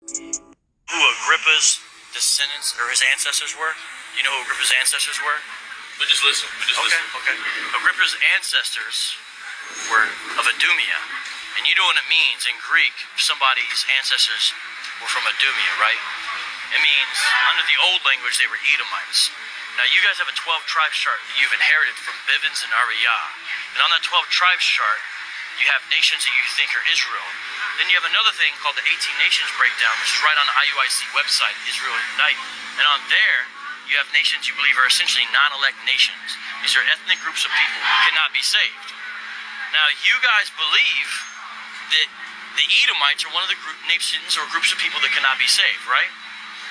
Who Agrippa's descendants or his ancestors were? You know who Agrippa's ancestors were? But just listen. Okay. Agrippa's ancestors were of Idumea. And you know what it means in Greek, if somebody's ancestors were from Idumea, right? It means, under the old language, they were Edomites. Now, you guys have a 12 tribes chart that you've inherited from Bivens and Ariyah. And on that 12 tribes chart, you have nations that you think are Israel. Then you have another thing called the 18 Nations Breakdown, which is right on the IUIC website, Israel Unite. And on there, you have nations you believe are essentially non-elect nations. These are ethnic groups of people who cannot be saved. Now, you guys believe that the Edomites are one of the nations or groups of people that cannot be saved, right?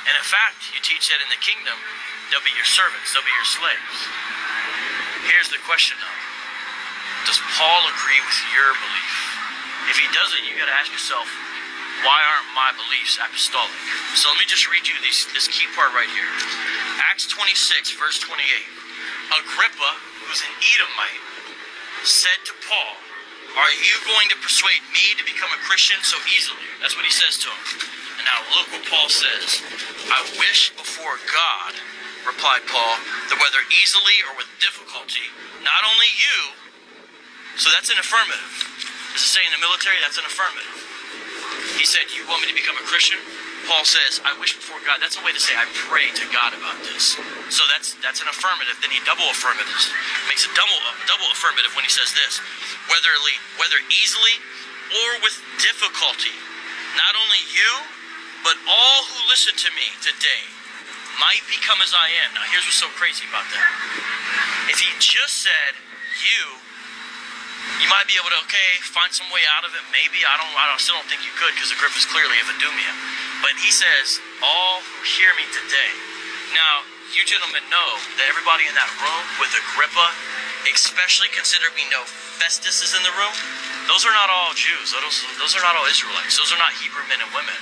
And in fact, you teach that in the kingdom, they'll be your servants, they'll be your slaves. Here's the question though. Does Paul agree with your belief? If he doesn't, you gotta ask yourself, why aren't my beliefs apostolic? So let me just read you this key part right here. Acts 26, verse 28. Agrippa, who's an Edomite, said to Paul, "Are you going to persuade me to become a Christian so easily?" That's what he says to him. And now look what Paul says. "I wish before God," replied Paul, "that whether easily or with difficulty, not only you," so that's an affirmative. Does it say in the military? That's an affirmative. He said, "You want me to become a Christian?" Paul says, "I wish before God." That's a way to say I pray to God about this. So that's an affirmative. Then he double affirmatives. Makes a double affirmative when he says this. Whether easily or with difficulty, not only you, but all who listen to me today might become as I am. Now here's what's so crazy about that. If he just said you might be able to, find some way out of it. Maybe, I still don't think you could, because Agrippa's clearly of Idumea. But he says, all who hear me today. Now, you gentlemen know that everybody in that room with Agrippa, especially consider we know Festus is in the room, those are not all Jews. Those are not all Israelites. Those are not Hebrew men and women.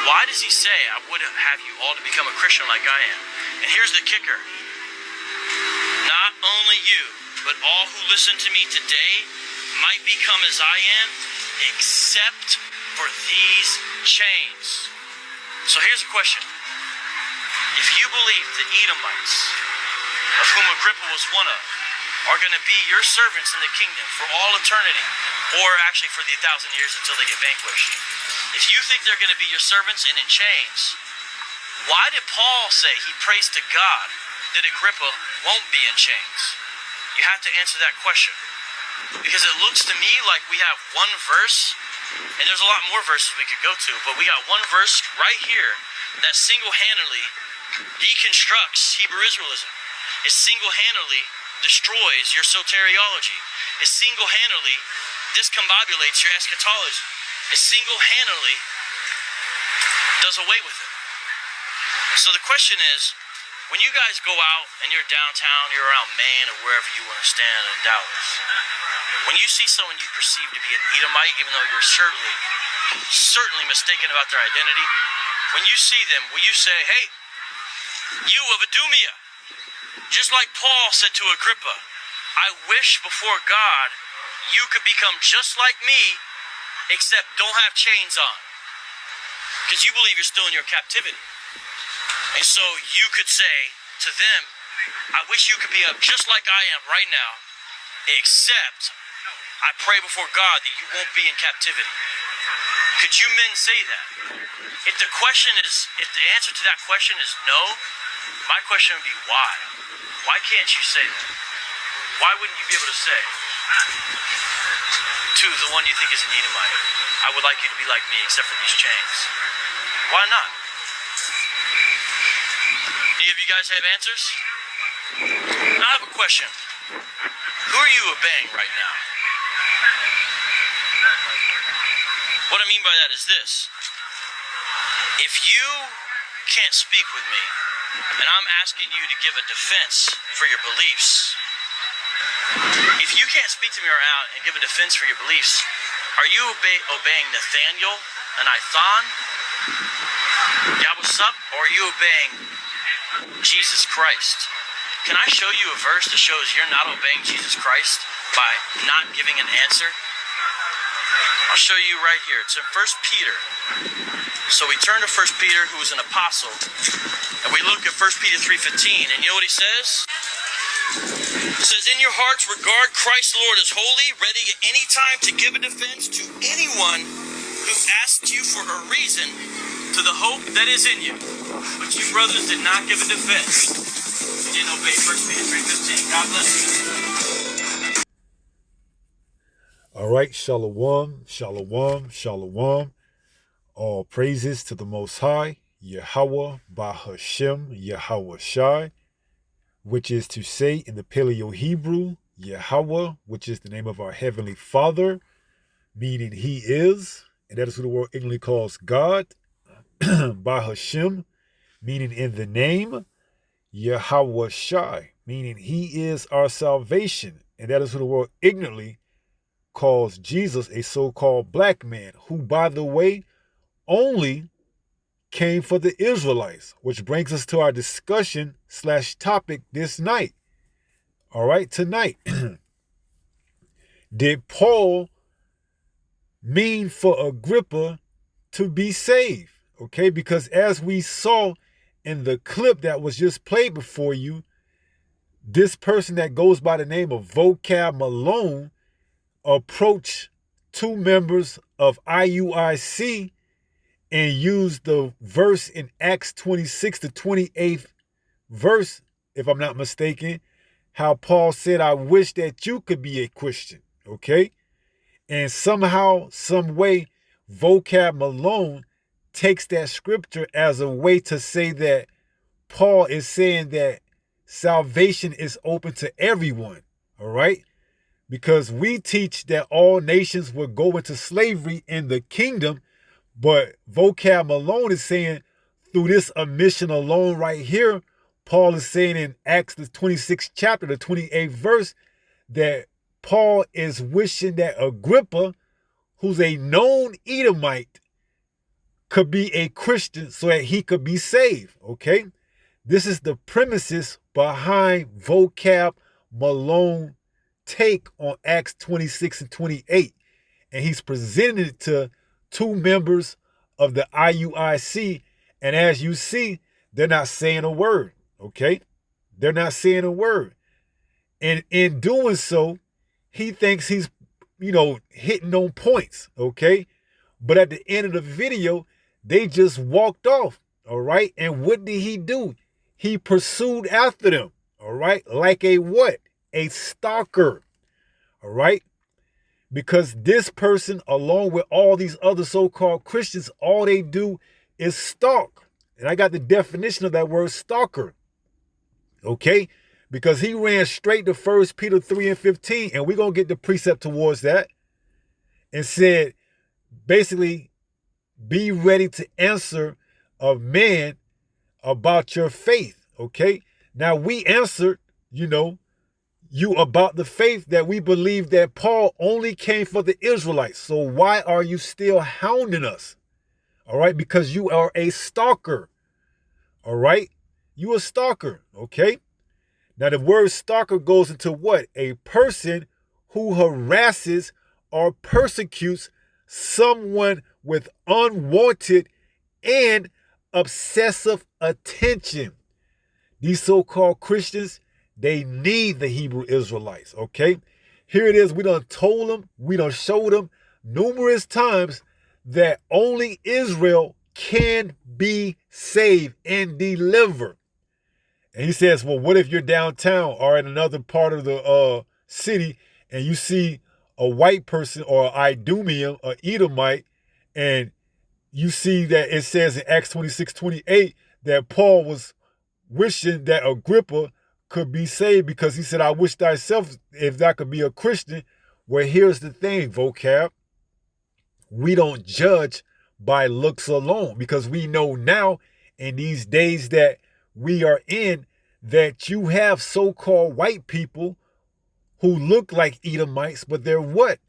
Why does he say, I would have you all to become a Christian like I am? And here's the kicker. Not only you, but all who listen to me today might become as I am, except for these chains. So here's a question. If you believe the Edomites, of whom Agrippa was one of, are going to be your servants in the kingdom for all eternity, or actually for the 1,000 years until they get vanquished, if you think they're going to be your servants and in chains, why did Paul say he prays to God that Agrippa won't be in chains? You have to answer that question. Because it looks to me like we have one verse, and there's a lot more verses we could go to, but we got one verse right here that single-handedly deconstructs Hebrew Israelism. It single-handedly destroys your soteriology. It single-handedly discombobulates your eschatology. It single-handedly does away with it. So the question is, when you guys go out and you're downtown, you're around Maine or wherever you want to stand in Dallas, when you see someone you perceive to be an Edomite, even though you're certainly mistaken about their identity, when you see them, will you say, "Hey, you of Idumea," just like Paul said to Agrippa, "I wish before God you could become just like me, except don't have chains on," because you believe you're still in your captivity. And so you could say to them, "I wish you could be up just like I am right now, except I pray before God that you won't be in captivity." Could you men say that? If the answer to that question is no, my question would be why? Why can't you say that? Why wouldn't you be able to say to the one you think is an Edomite, "I would like you to be like me except for these chains"? Why not? Any of you guys have answers? Now I have a question. Who are you obeying right now? What I mean by that is this. If you can't speak with me, and I'm asking you to give a defense for your beliefs, if you can't speak to me out and give a defense for your beliefs, are you obeying Nathaniel and Ithan? Yabusup? Or are you obeying Jesus Christ? Can I show you a verse that shows you're not obeying Jesus Christ by not giving an answer? I'll show you right here. It's in 1 Peter. So we turn to 1 Peter, who is an apostle, and we look at 1 Peter 3:15, and you know what he says? It says, in your hearts regard Christ the Lord as holy, ready at any time to give a defense to anyone who asks you for a reason to the hope that is in you. But you brothers did not give a defense. You didn't obey 1 Peter 3:15. God bless you. All right, shalom, shalom, shalom. All praises to the Most High, Yahweh, Bahashem, Yahweh Shai, which is to say in the Paleo-Hebrew, Yahweh, which is the name of our Heavenly Father, meaning He is, and that is who the world ignorantly calls God, Bahashem, meaning in the name, Yahweh Shai, meaning He is our salvation, and that is who the world ignorantly calls Jesus, a so-called black man, who, by the way, only came for the Israelites, which brings us to our discussion / topic this night. All right, tonight. Did Paul mean for Agrippa to be saved? Okay, because as we saw in the clip that was just played before you, this person that goes by the name of Vocab Malone approached two members of IUIC and used the verse in Acts 26, the 28th verse, if I'm not mistaken, how Paul said, I wish that you could be a Christian, okay? And somehow, some way, Vocab Malone takes that scripture as a way to say that Paul is saying that salvation is open to everyone, all right? Because we teach that all nations will go into slavery in the kingdom, but Vocab Malone is saying through this omission alone right here, Paul is saying in Acts the 26th chapter, the 28th verse, that Paul is wishing that Agrippa, who's a known Edomite, could be a Christian so that he could be saved, okay? This is the premises behind Vocab Malone take on Acts 26 and 28. And he's presented it to two members of the IUIC. And as you see, they're not saying a word, okay? They're not saying a word. And in doing so, he thinks he's, hitting on points, okay? But at the end of the video, they just walked off, all right? And what did he do? He pursued after them, all right? Like a what? A stalker, all right? Because this person, along with all these other so-called Christians, all they do is stalk. And I got the definition of that word stalker, okay? Because he ran straight to 1 Peter 3 and 15, and we're going to get the precept towards that, and said, basically, be ready to answer a man about your faith, okay? Now, we answered, you about the faith that we believe that Paul only came for the Israelites. So why are you still hounding us? All right, because you are a stalker. All right, you a stalker, okay? Now the word stalker goes into what? A person who harasses or persecutes someone with unwanted and obsessive attention. These so-called Christians, they need the Hebrew Israelites, okay? Here it is. We done told them, we done showed them numerous times that only Israel can be saved and delivered. And he says, well, what if you're downtown or in another part of the city and you see a white person or an Idumean, or Edomite, and you see that it says in Acts 26:28 that Paul was wishing that Agrippa could be saved because he said, I wish thyself if thou could be a Christian. Well, here's the thing, Vocab. We don't judge by looks alone because we know now in these days that we are in that you have so-called white people who look like Edomites, but they're what?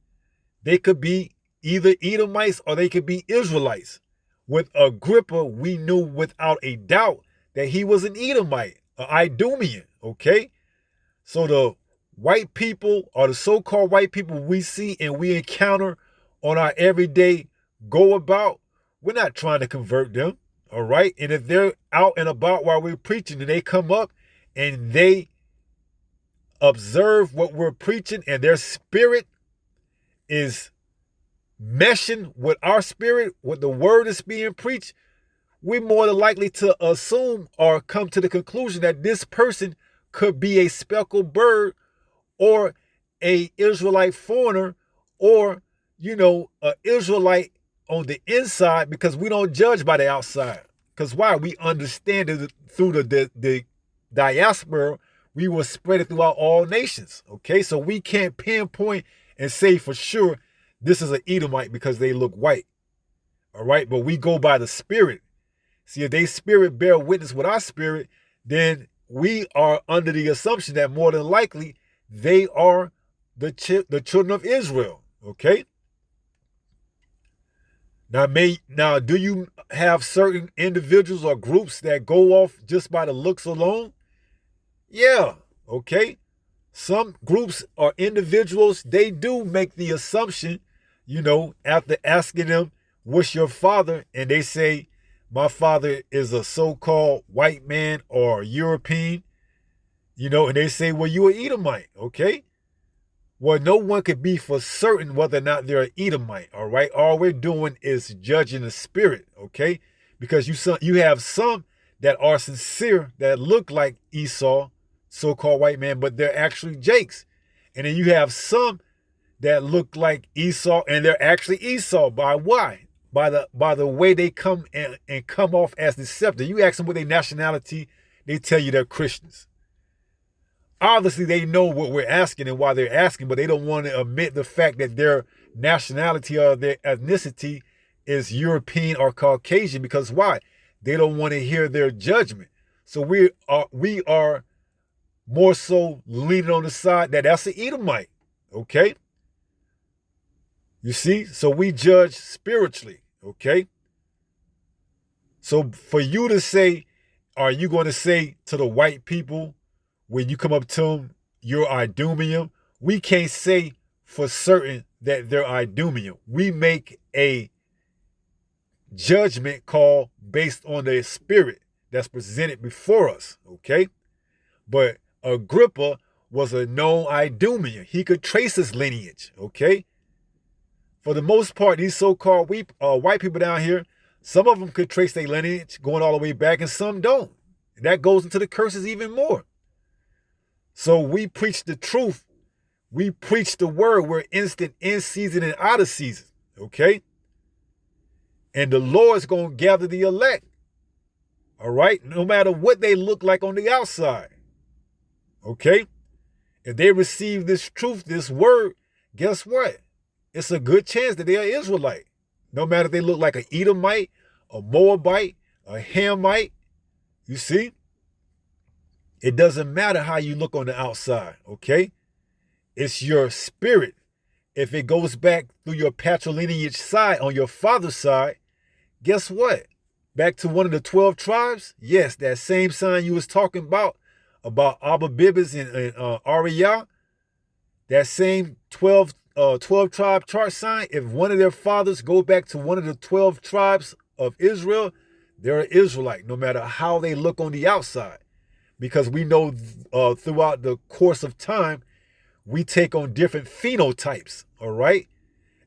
They could be either Edomites or they could be Israelites. With Agrippa, we knew without a doubt that he was an Edomite, an Idumean, okay? So the white people or the so-called white people we see and we encounter on our everyday go about, we're not trying to convert them, all right? And if they're out and about while we're preaching and they come up and they observe what we're preaching and their spirit is meshing with our spirit, what the word is being preached, we're more than likely to assume or come to the conclusion that this person could be a speckled bird or a Israelite foreigner or, an Israelite on the inside, because we don't judge by the outside. Because why? We understand that through the diaspora, we were spread throughout all nations. Okay, so we can't pinpoint and say for sure this is an Edomite because they look white. All right, but we go by the spirit. See, if they spirit bear witness with our spirit, then we are under the assumption that more than likely they are the children of Israel. Okay. Now, do you have certain individuals or groups that go off just by the looks alone? Yeah. Okay. Some groups or individuals, they do make the assumption, after asking them, what's your father? And they say, my father is a so-called white man or European, and they say, well, you're an Edomite, okay? Well, no one could be for certain whether or not they're an Edomite, all right? All we're doing is judging the spirit, okay? Because you have some that are sincere, that look like Esau, so-called white man, but they're actually Jakes. And then you have some that look like Esau, and they're actually Esau. By why? By the way they come and come off as deceptive. You ask them what their nationality, they tell you they're Christians. Obviously, they know what we're asking and why they're asking, but they don't want to admit the fact that their nationality or their ethnicity is European or Caucasian, because why? They don't want to hear their judgment. So we are more so leaning on the side that that's an Edomite, okay? You see? So we judge spiritually, okay? So for you to say, are you going to say to the white people, when you come up to them, you're Idumean? We can't say for certain that they're Idumean. We make a judgment call based on the spirit that's presented before us, okay? But Agrippa was a known Idumean. He could trace his lineage, okay? For the most part, these so-called white people down here, some of them could trace their lineage going all the way back, and some don't. And that goes into the curses even more. So we preach the truth. We preach the word. We're instant in season and out of season, okay? And the Lord's going to gather the elect, all right? No matter what they look like on the outside, okay? If they receive this truth, this word, guess what? It's a good chance that they are Israelite. No matter if they look like an Edomite, a Moabite, a Hamite, you see? It doesn't matter how you look on the outside, okay? It's your spirit. If it goes back through your patrilineage side, on your father's side, guess what? Back to one of the 12 tribes? Yes, that same sign you was talking about Abba Bibbas and Ariah, that same 12 tribe chart sign, if one of their fathers go back to one of the 12 tribes of Israel, they're an Israelite, no matter how they look on the outside. Because we know throughout the course of time, we take on different phenotypes, all right?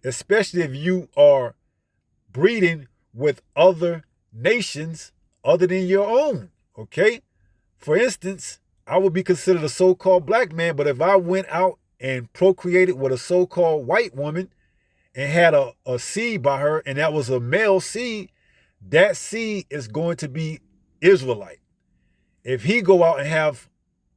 Especially if you are breeding with other nations other than your own, okay? For instance, I would be considered a so-called black man, but if I went out and procreated with a so-called white woman and had a seed by her, and that was a male seed, that seed is going to be Israelite. If he go out and have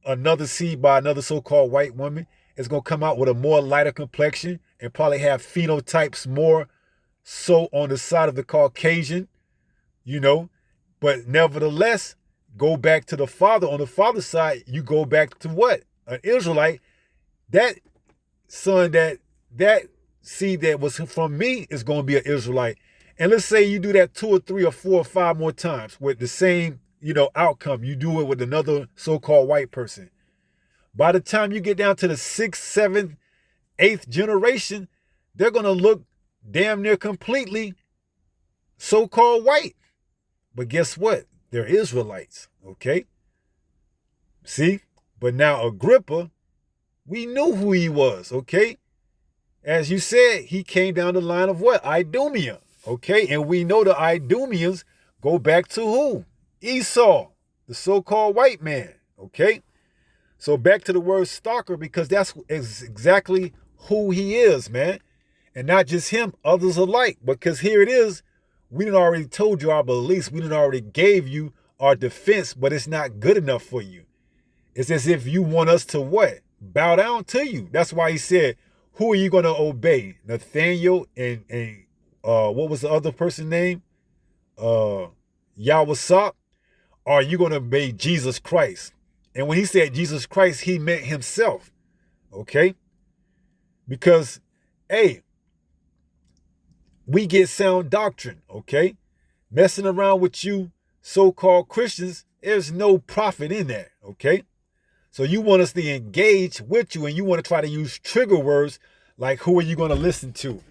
another seed by another so-called white woman, it's going to come out with a more lighter complexion and probably have phenotypes more so on the side of the Caucasian, But nevertheless, go back to the father. On the father's side, you go back to what? An Israelite. That son, that seed that was from me is going to be an Israelite. And let's say you do that 2 or 3 or 4 or 5 more times with the same outcome. You do it with another so-called white person. By the time you get down to the 6th, 7th, 8th generation, they're going to look damn near completely so-called white. But guess what? They're Israelites, okay? See? But now Agrippa, we knew who he was, okay? As you said, he came down the line of what? Idumea, okay? And we know the Idumeans go back to who? Esau, the so-called white man, okay? So back to the word stalker, because that's exactly who he is, man. And not just him, others alike. Because here it is, we done already told you our beliefs. We done already gave you our defense, but it's not good enough for you. It's as if you want us to what? Bow down to you. That's why he said, who are you going to obey? Nathaniel and what was the other person's name? Yahweh. Or are you going to obey Jesus Christ? And when he said Jesus Christ, he meant himself. Okay? Because, hey, we get sound doctrine, okay? Messing around with you so-called Christians, there's no profit in that, okay? So you want us to engage with you, and you want to try to use trigger words like, who are you going to listen to?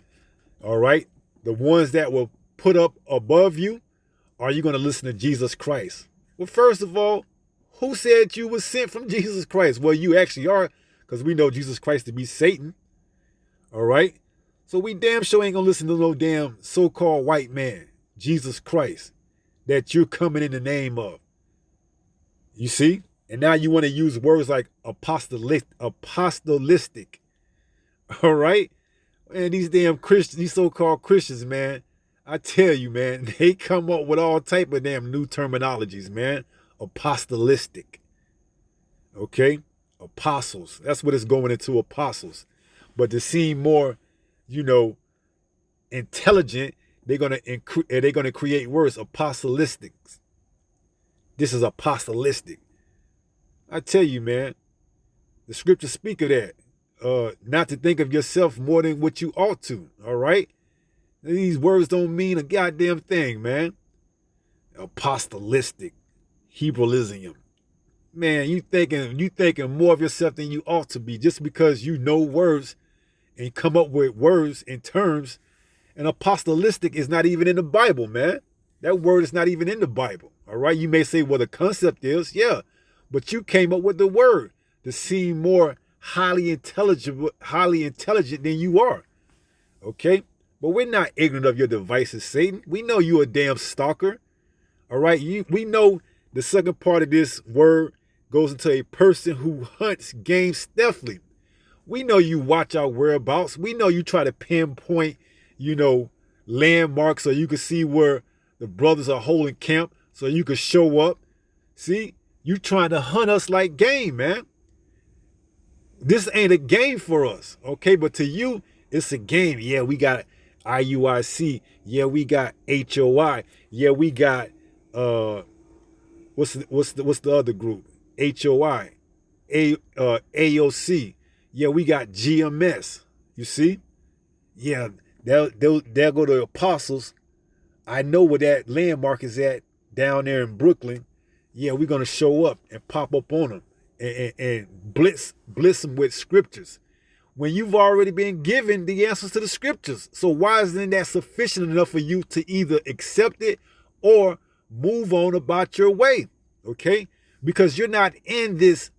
All right? The ones that will put up above you, or are you going to listen to Jesus Christ? Well, first of all, who said you were sent from Jesus Christ? Well, you actually are, because we know Jesus Christ to be Satan. All right? So we damn sure ain't going to listen to no damn so-called white man, Jesus Christ, that you're coming in the name of. You see? And now you want to use words like apostolistic. All right? And these damn Christians, these so-called Christians, man, I tell you, man, they come up with all type of damn new terminologies, man. Apostolistic. Okay? Apostles. That's what it's going into, apostles. But to seem more, intelligent, they're gonna create words, apostolistics. This is apostolistic. I tell you, man, the scriptures speak of that. Not to think of yourself more than what you ought to. All right? These words don't mean a goddamn thing, man. Apostolistic. Hebraism. Man, you thinking more of yourself than you ought to be, just because you know words and come up with words and terms. And apostolistic is not even in the Bible, man. That word is not even in the Bible. All right? You may say, well, the concept is, yeah. But you came up with the word to seem more highly intelligent than you are. Okay? But we're not ignorant of your devices, Satan. We know you a damn stalker. All right? We know the second part of this word goes into a person who hunts game stealthily. We know you watch our whereabouts. We know you try to pinpoint, landmarks so you can see where the brothers are holding camp so you can show up. See? You trying to hunt us like game, man. This ain't a game for us, okay? But to you, it's a game. Yeah, we got IUIC. Yeah, we got HOI. Yeah, we got what's the other group? HOI, AOC. Yeah, we got GMS. You see? Yeah, they'll go to Apostles. I know where that landmark is at down there in Brooklyn. Yeah, we're going to show up and pop up on them and blitz them with scriptures when you've already been given the answers to the scriptures. So why isn't that sufficient enough for you to either accept it or move on about your way? Okay? Because you're not in this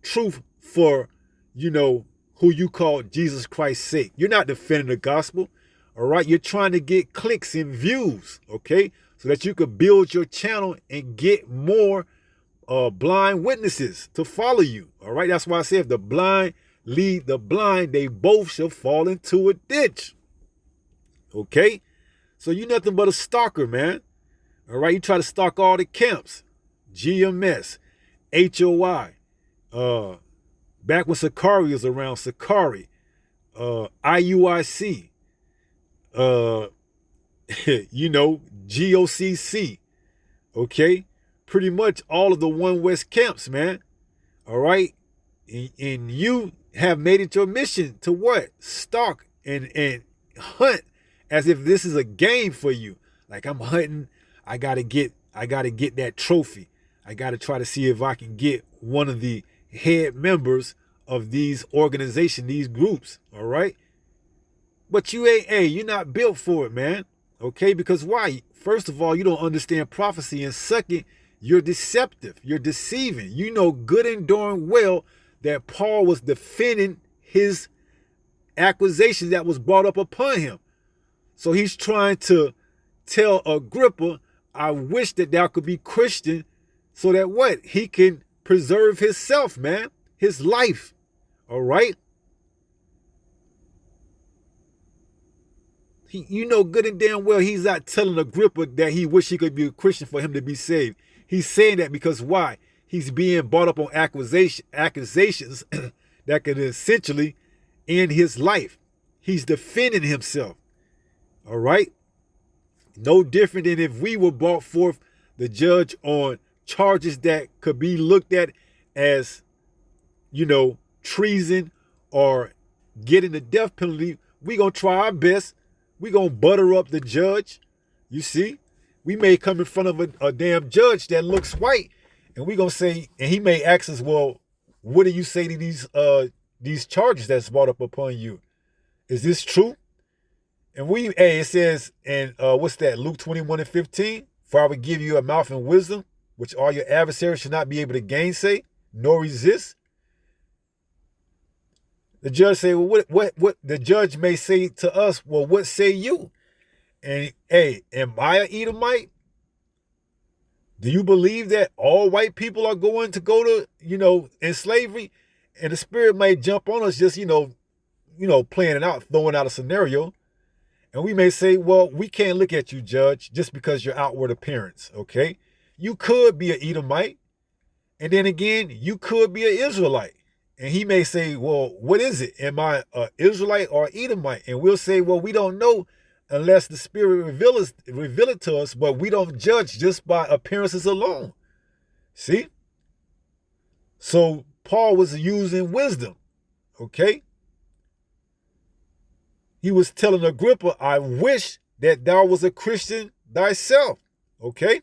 truth for, who you call Jesus Christ's sake. You're not defending the gospel. All right? You're trying to get clicks and views. Okay? So that you could build your channel and get more blind witnesses to follow you. All right. That's why I say if the blind lead the blind, they both shall fall into a ditch. Okay. So you're nothing but a stalker, man. All right. You try to stalk all the camps. GMS, HOI. Back when Sakari was around, Sakari. IUIC. GOCC, okay? Pretty much all of the One West camps, man. All right? And you have made it your mission to what? Stalk and hunt as if this is a game for you. Like, I'm hunting, I gotta get that trophy. I gotta try to see if I can get one of the head members of these organizations, these groups, all right? But you ain't, hey, you're not built for it, man. Okay, because why? First of all, you don't understand prophecy. And second, you're deceptive. You're deceiving. You know good and darn well that Paul was defending his accusation that was brought up upon him. So he's trying to tell Agrippa, I wish that thou could be Christian so that what? He can preserve himself, man, his life. All right? You know good and damn well he's not telling Agrippa that he wish he could be a Christian for him to be saved. He's saying that because why? He's being brought up on accusations that could essentially end his life. He's defending himself. All right? No different than if we were brought forth the judge on charges that could be looked at as, treason or getting the death penalty. We gonna try our best. We gonna butter up the judge. You see, we may come in front of a damn judge that looks white, and we gonna say, and he may ask us, well, what do you say to these charges that's brought up upon you? Is this true? And it says, and what's that? Luke 21:15. For I will give you a mouth and wisdom, which all your adversaries should not be able to gainsay, nor resist. The judge say, well, what the judge may say to us, well, what say you? And hey, am I an Edomite? Do you believe that all white people are going to go to, in slavery? And the spirit may jump on us just, playing it out, throwing out a scenario. And we may say, well, we can't look at you, judge, just because your outward appearance, okay? You could be an Edomite. And then again, you could be an Israelite. And he may say, well, what is it? Am I an Israelite or Edomite? And we'll say, well, we don't know unless the Spirit reveal it to us, but we don't judge just by appearances alone. See? So Paul was using wisdom, okay? He was telling Agrippa, I wish that thou was a Christian thyself, okay?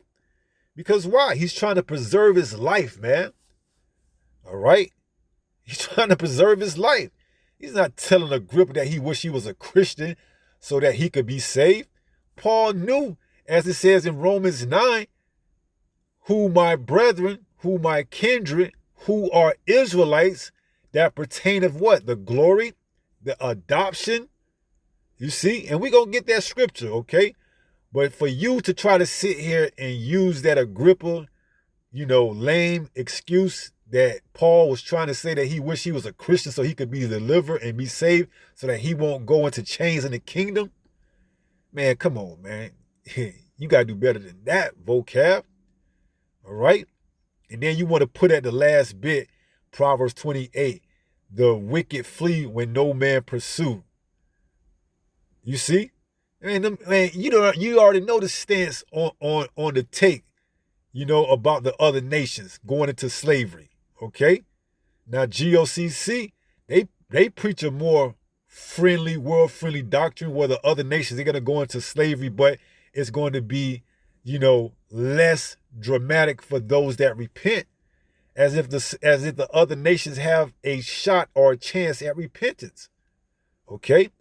Because why? He's trying to preserve his life, man. All right? He's trying to preserve his life. He's not telling Agrippa that he wished he was a Christian so that he could be saved. Paul knew, as it says in Romans 9, who my brethren, who my kindred, who are Israelites, that pertain of what? The glory, the adoption. You see? And we're going to get that scripture, okay? But for you to try to sit here and use that Agrippa, lame excuse that Paul was trying to say that he wished he was a Christian so he could be delivered and be saved so that he won't go into chains in the kingdom. Man, come on, man. You got to do better than that, vocab. All right? And then you want to put at the last bit, Proverbs 28, the wicked flee when no man pursue. You see? Man, you already know the stance on the take, about the other nations going into slavery. Okay? Now GOCC, they preach a more friendly, world-friendly doctrine where the other nations, they're going to go into slavery, but it's going to be, less dramatic for those that repent, as if the other nations have a shot or a chance at repentance. Okay?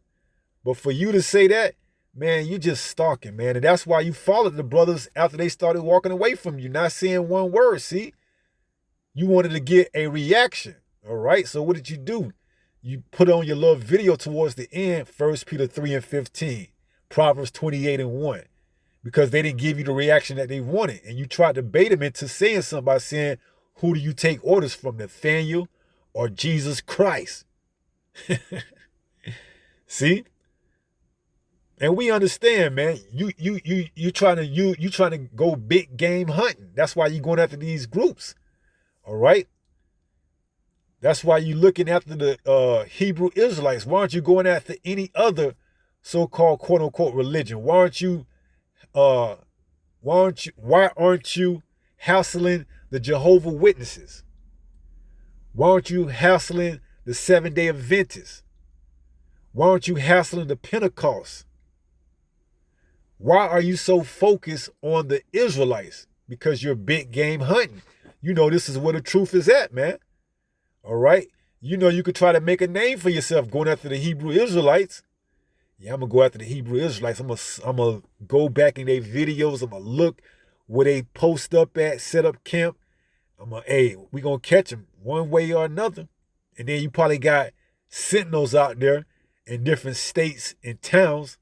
But for you to say that, man, you just stalking, man. And that's why you followed the brothers after they started walking away from you, not saying one word, see? You wanted to get a reaction, all right? So what did you do? You put on your little video towards the end, 1 Peter 3:15, Proverbs 28:1, because they didn't give you the reaction that they wanted. And you tried to bait them into saying something by saying, who do you take orders from, Nathaniel or Jesus Christ? See? And we understand, man. You trying to go big game hunting. That's why you're going after these groups. All right? That's why you're looking after the Hebrew Israelites. Why aren't you going after any other so-called quote-unquote religion? Why aren't you hassling the Jehovah's Witnesses? Why aren't you hassling the Seventh-day Adventists? Why aren't you hassling the Pentecost? Why are you so focused on the Israelites? Because you're big game hunting. This is where the truth is at, man. All right? You could try to make a name for yourself going after the Hebrew Israelites. Yeah, I'm gonna go after the Hebrew Israelites. I'm gonna go back in their videos. I'm gonna look where they post up at, set up camp. Hey, we gonna catch them one way or another. And then you probably got sentinels out there in different states and towns,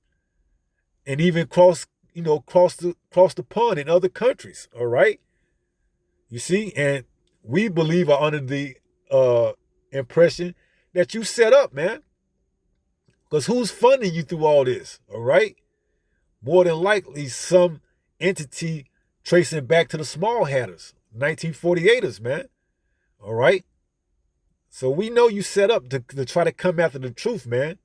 and even cross the pond in other countries. All right, you see, and we believe are under the impression that you set up, man. Because who's funding you through all this? All right, more than likely some entity tracing back to the Small Hatters, 1948ers, man. All right. So we know you set up to try to come after the truth, man.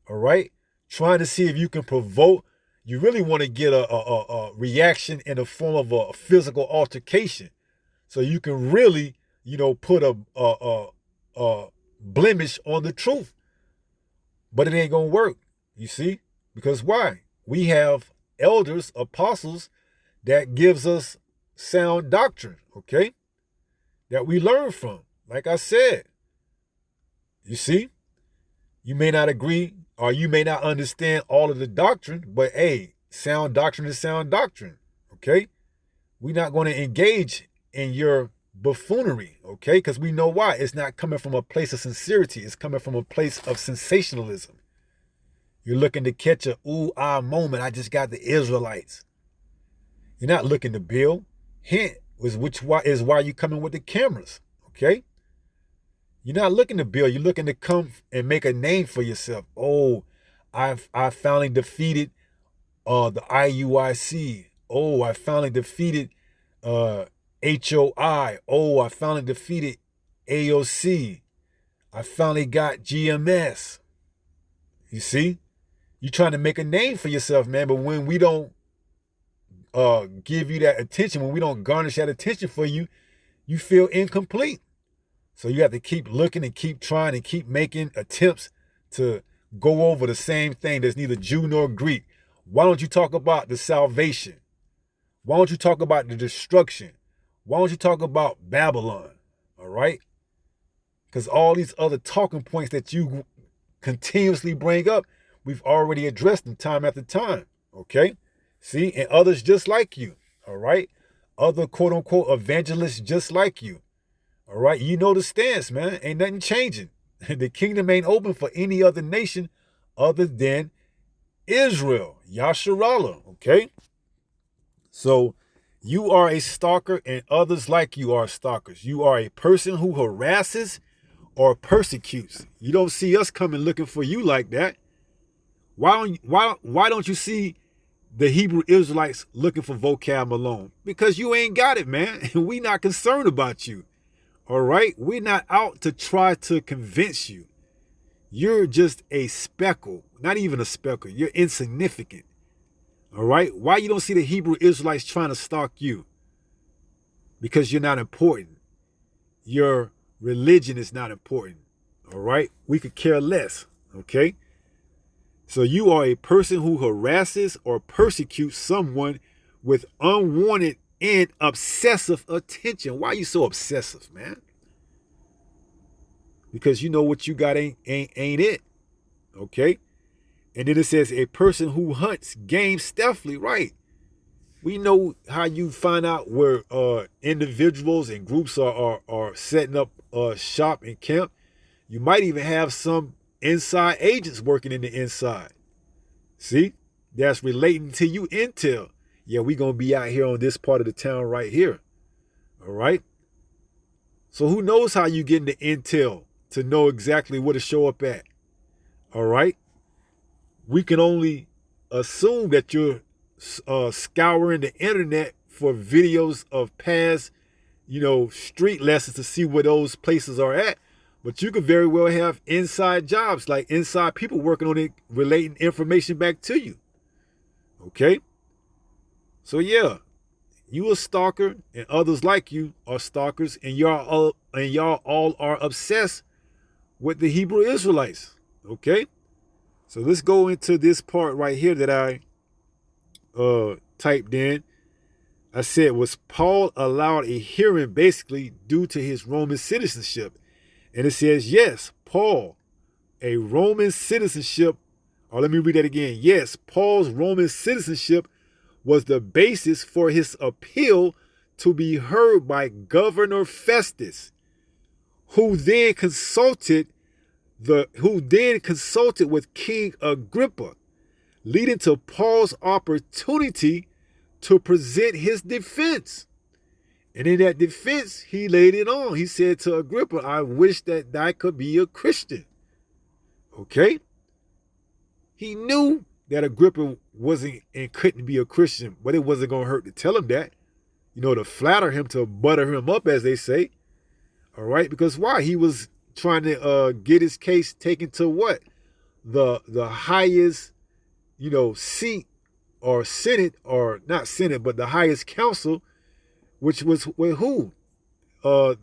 All right. Trying to see if you can provoke. You really want to get a reaction in the form of a physical altercation. So you can really, put a blemish on the truth. But it ain't going to work, you see? Because why? We have elders, apostles, that gives us sound doctrine, okay? That we learn from. Like I said, you see? You may not agree or you may not understand all of the doctrine, but hey, sound doctrine is sound doctrine, okay? We're not going to engage in your buffoonery, okay? Because we know why. It's not coming from a place of sincerity. It's coming from a place of sensationalism. You're looking to catch a ooh-ah moment. I just got the Israelites. You're not looking to build. Hint is why you're coming with the cameras, okay? You're not looking to build. You're looking to come and make a name for yourself. Oh, I finally defeated the IUIC. Oh, I finally defeated HOI. Oh, I finally defeated AOC. I finally got GMS. You see? You're trying to make a name for yourself, man. But when we don't give you that attention, when we don't garnish that attention for you, you feel incomplete. So you have to keep looking and keep trying and keep making attempts to go over the same thing. There's neither Jew nor Greek. Why don't you talk about the salvation? Why don't you talk about the destruction? Why don't you talk about Babylon? All right? Because all these other talking points that you continuously bring up, we've already addressed them time after time. Okay? See? And others just like you. All right? Other quote-unquote evangelists just like you. All right? You know the stance, man. Ain't nothing changing. The kingdom ain't open for any other nation other than Israel. Yasharallah. Okay? So you are a stalker and others like you are stalkers. You are a person who harasses or persecutes. You don't see us coming looking for you like that. Why don't you see the Hebrew Israelites looking for Vocab Malone? Because you ain't got it, man. And we not concerned about you. All right? We're not out to try to convince you. You're just a speckle. Not even a speckle. You're insignificant. All right? Why you don't see the Hebrew Israelites trying to stalk you? Because you're not important. Your religion is not important. All right? We could care less. Okay? So you are a person who harasses or persecutes someone with unwanted and obsessive attention. Why are you so obsessive, man? Because you know what you got ain't it. Okay? And then it says a person who hunts game stealthily, right? We know how you find out where individuals and groups are setting up shop and camp. You might even have some inside agents working in the inside. See? That's relating to you intel. Yeah, we're going to be out here on this part of the town right here. All right? So who knows how you get the intel to know exactly where to show up at? All right? We can only assume that you're scouring the internet for videos of past, street lessons to see where those places are at. But you could very well have inside jobs, like inside people working on it, relating information back to you. Okay? So yeah, you a stalker and others like you are stalkers, and y'all all are obsessed with the Hebrew Israelites. Okay? So let's go into this part right here that I typed in. I said, was Paul allowed a hearing basically due to his Roman citizenship? And it says, yes, Paul, a Roman citizenship Or let me read that again. Yes, Paul's Roman citizenship was the basis for his appeal to be heard by Governor Festus, who then consulted with King Agrippa, leading to Paul's opportunity to present his defense. And in that defense, he laid it on. He said to Agrippa, I wish that I could be a Christian. Okay? He knew that Agrippa wasn't and couldn't be a Christian, but it wasn't going to hurt to tell him that. To flatter him, to butter him up, as they say. All right? Because why? He was trying to get his case taken to what? The highest, seat or Senate, or not Senate, but the highest council, which was with who? The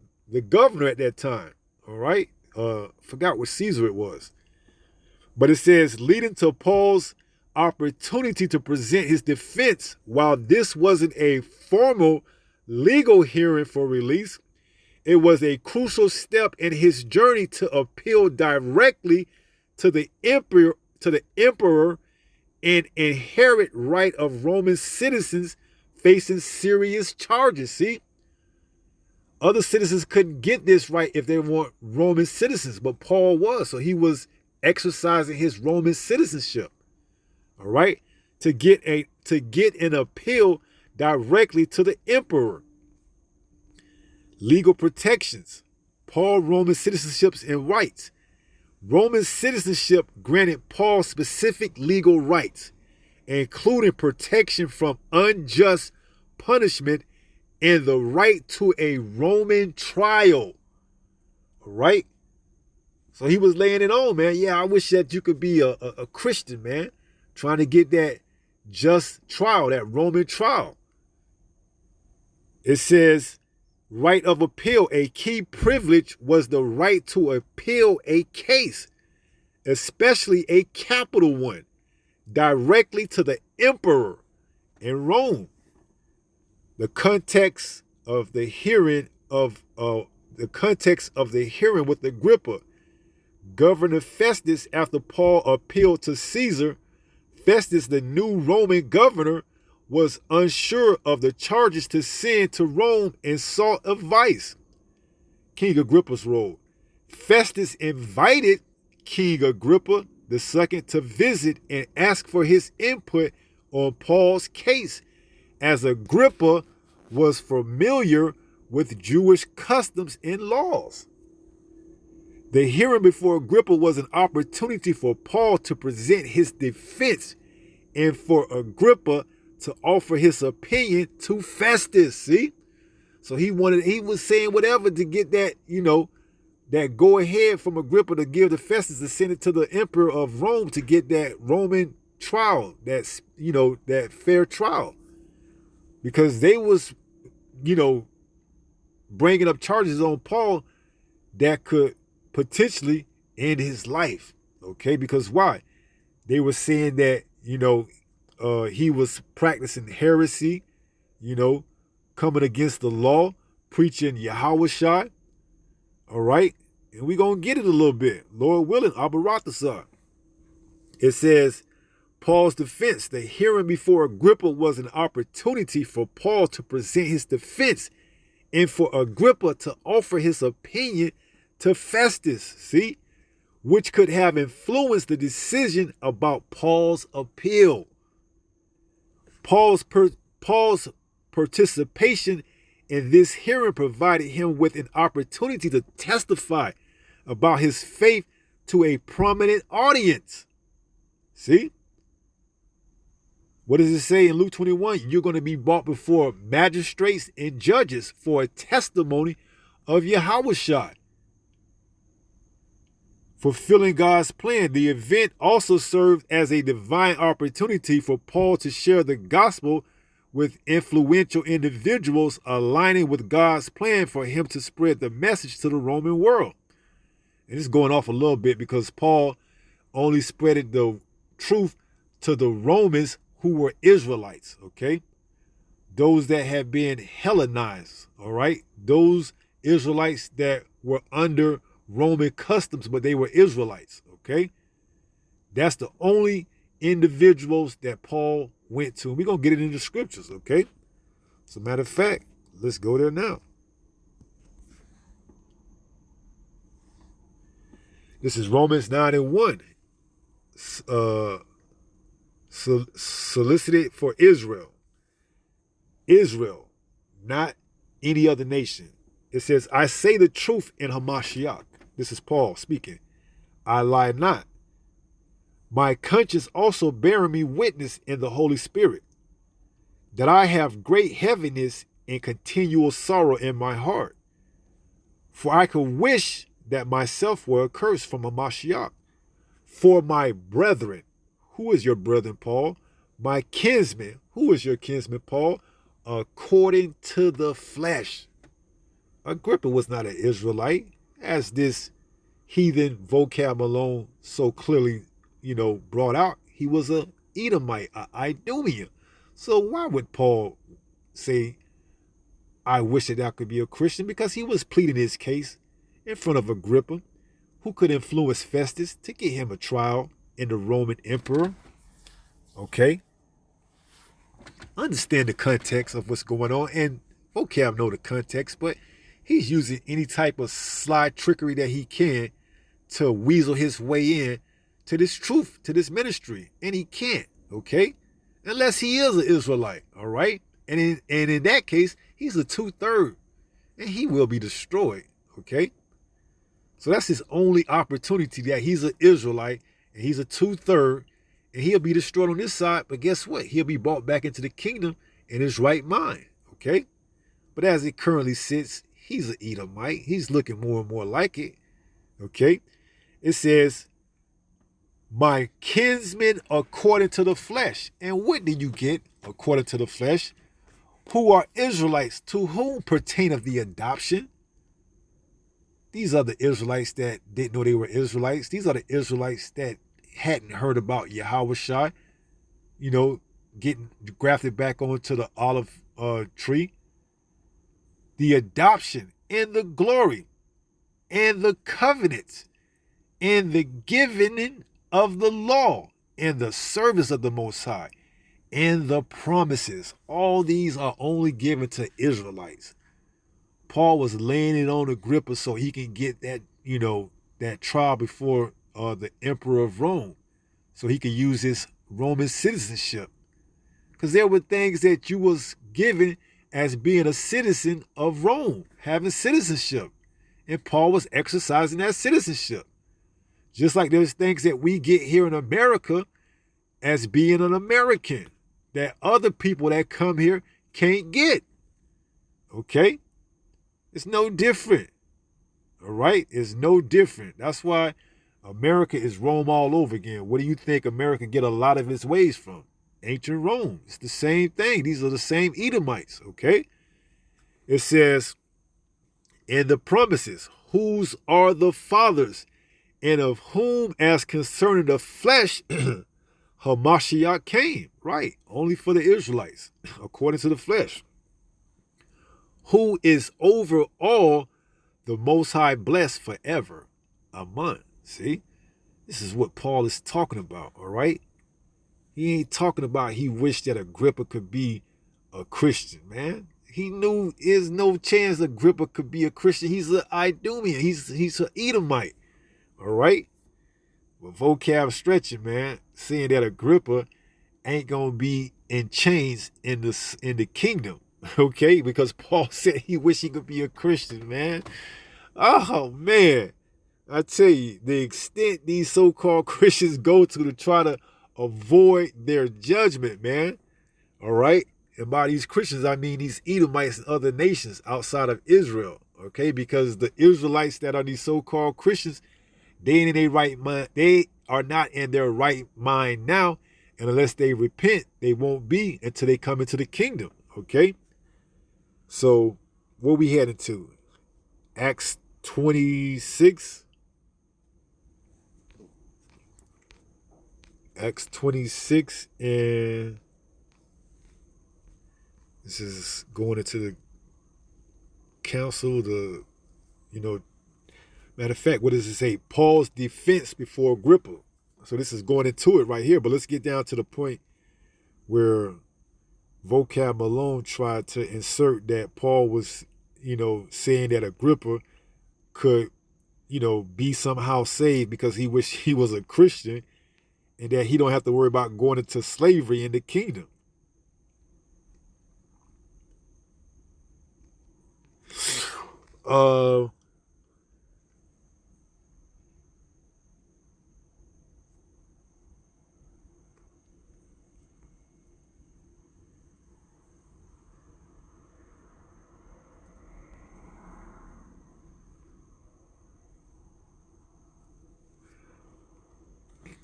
governor at that time. All right? Forgot what Caesar it was. But it says, leading to Paul's opportunity to present his defense. While this wasn't a formal legal hearing for release, it was a crucial step in his journey to appeal directly to the emperor and inherit right of Roman citizens facing serious charges. See? Other citizens couldn't get this right if they weren't Roman citizens, but Paul was. So he was exercising his Roman citizenship. All right? To get an appeal directly to the emperor. Legal protections. Paul Roman citizenships and rights. Roman citizenship granted Paul specific legal rights, including protection from unjust punishment and the right to a Roman trial. All right? So he was laying it on, man. Yeah, I wish that you could be a Christian, man. Trying to get that just trial, that Roman trial. It says, right of appeal. A key privilege was the right to appeal a case, especially a capital one, directly to the emperor in Rome. The context of the hearing with Agrippa. Governor Festus, after Paul appealed to Caesar, Festus, the new Roman governor, was unsure of the charges to send to Rome and sought advice. King Agrippa's role. Festus invited King Agrippa II to visit and ask for his input on Paul's case, as Agrippa was familiar with Jewish customs and laws. The hearing before Agrippa was an opportunity for Paul to present his defense and for Agrippa to offer his opinion to Festus. See? So he was saying whatever to get that, that go ahead from Agrippa to give to Festus to send it to the emperor of Rome to get that Roman trial, that fair trial. Because they was, bringing up charges on Paul that could potentially end his life. Okay? Because why? They were saying that, he was practicing heresy, coming against the law, preaching Yahushua. All right? And we're going to get it a little bit. Lord willing, Abaratasa. It says, Paul's defense. The hearing before Agrippa was an opportunity for Paul to present his defense and for Agrippa to offer his opinion to Festus, see, which could have influenced the decision about Paul's appeal. Paul's participation in this hearing provided him with an opportunity to testify about his faith to a prominent audience. See? What does it say in Luke 21? You're going to be brought before magistrates and judges for a testimony of Yahushua. Fulfilling God's plan, the event also served as a divine opportunity for Paul to share the gospel with influential individuals, aligning with God's plan for him to spread the message to the Roman world. And it's going off a little bit because Paul only spreaded the truth to the Romans who were Israelites, okay? Those that had been Hellenized, all right? Those Israelites that were under Roman customs, but they were Israelites, okay? That's the only individuals that Paul went to. We're going to get it in the scriptures, okay? As a matter of fact, let's go there now. This is Romans 9:1. Solicited for Israel. Israel, not any other nation. It says, I say the truth in Hamashiach. This is Paul speaking. I lie not. My conscience also bearing me witness in the Holy Spirit, that I have great heaviness and continual sorrow in my heart. For I could wish that myself were accursed from Hamashiach. For my brethren, who is your brethren, Paul? My kinsmen, who is your kinsman, Paul? According to the flesh. Agrippa was not an Israelite, as this heathen Vocab malone so clearly, brought out. He was a Edomite, a Idumean. So why would Paul say, I wish that I could be a Christian? Because he was pleading his case in front of Agrippa, who could influence Festus to get him a trial in the Roman emperor. Okay? Understand the context of what's going on, and Vocab know the context, but he's using any type of sly trickery that he can to weasel his way in to this truth, to this ministry, and he can't, okay? Unless he is an Israelite, all right? And in that case, he's a 2/3, and he will be destroyed, okay? So that's his only opportunity, that he's an Israelite, and he's a 2/3, and he'll be destroyed on this side, but guess what? He'll be brought back into the kingdom in his right mind, okay? But as it currently sits, he's an Edomite. He's looking more and more like it, okay? It says, my kinsmen according to the flesh. And what do you get according to the flesh? Who are Israelites, to whom pertaineth the adoption? These are the Israelites that didn't know they were Israelites. These are the Israelites that hadn't heard about Yahushua, getting grafted back onto the olive tree. The adoption and the glory and the covenants and the giving of the law and the service of the Most High and the promises. All these are only given to Israelites. Paul was laying it on Agrippa so he can get that, that trial before the emperor of Rome, so he could use his Roman citizenship. Because there were things that you was given as being a citizen of Rome, having citizenship. And Paul was exercising that citizenship. Just like there's things that we get here in America as being an American that other people that come here can't get. Okay? It's no different. All right? It's no different. That's why America is Rome all over again. What do you think America get a lot of its ways from? Ancient Rome. It's the same thing. These are the same Edomites, okay? It says, and the promises, whose are the fathers, and of whom as concerning the flesh, Hamashiach came. Right, only for the Israelites, according to the flesh. Who is over all, the Most High blessed forever. Amen. See? This is what Paul is talking about, all right? He ain't talking about he wished that Agrippa could be a Christian, man. He knew there's no chance Agrippa could be a Christian. He's an Idumean. He's an Edomite, all right? But Vocab stretching, man, saying that Agrippa ain't going to be in chains in the kingdom, okay? Because Paul said he wished he could be a Christian, man. Oh, man. I tell you, the extent these so-called Christians go to try to avoid their judgment, man. All right? And by these Christians, I mean these Edomites and other nations outside of Israel, okay? Because the Israelites that are these so-called Christians, they ain't in their right mind. They are not in their right mind now, and unless they repent, they won't be until they come into the kingdom, okay? So, what we heading to? Acts 26. Acts 26, and this is going into the council, matter of fact, what does it say? Paul's defense before Agrippa. So this is going into it right here. But let's get down to the point where Vocab Malone tried to insert that Paul was, saying that Agrippa could, be somehow saved because he wished he was a Christian and that he don't have to worry about going into slavery in the kingdom.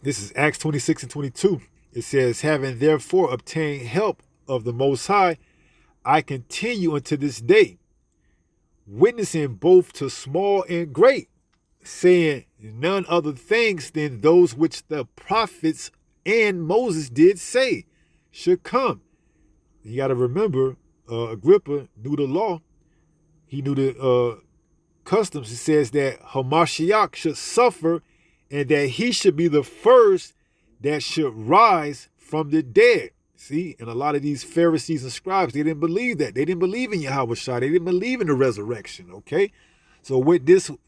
This is Acts 26 and 22. It says, having therefore obtained help of the Most High, I continue unto this day, witnessing both to small and great, saying none other things than those which the prophets and Moses did say should come. You got to remember, Agrippa knew the law. He knew the customs. It says that Hamashiach should suffer and that he should be the first that should rise from the dead. See, and a lot of these Pharisees and scribes, they didn't believe that. They didn't believe in Yahweh Shai. They didn't believe in the resurrection, okay? So what that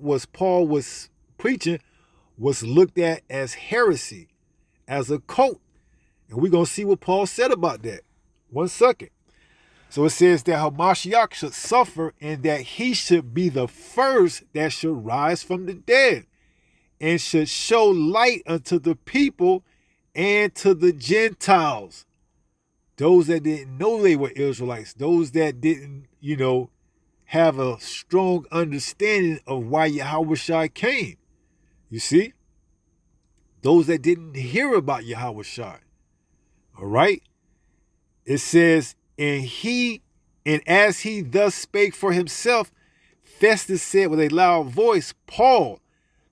was Paul was preaching was looked at as heresy, as a cult. And we're going to see what Paul said about that. 1 second. So it says that Hamashiach should suffer and that he should be the first that should rise from the dead and should show light unto the people and to the Gentiles. Those that didn't know they were Israelites, those that didn't, have a strong understanding of why Yahweh Shai came. You see? Those that didn't hear about Yahweh Shai. All right? It says, and as he thus spake for himself, Festus said with a loud voice, Paul,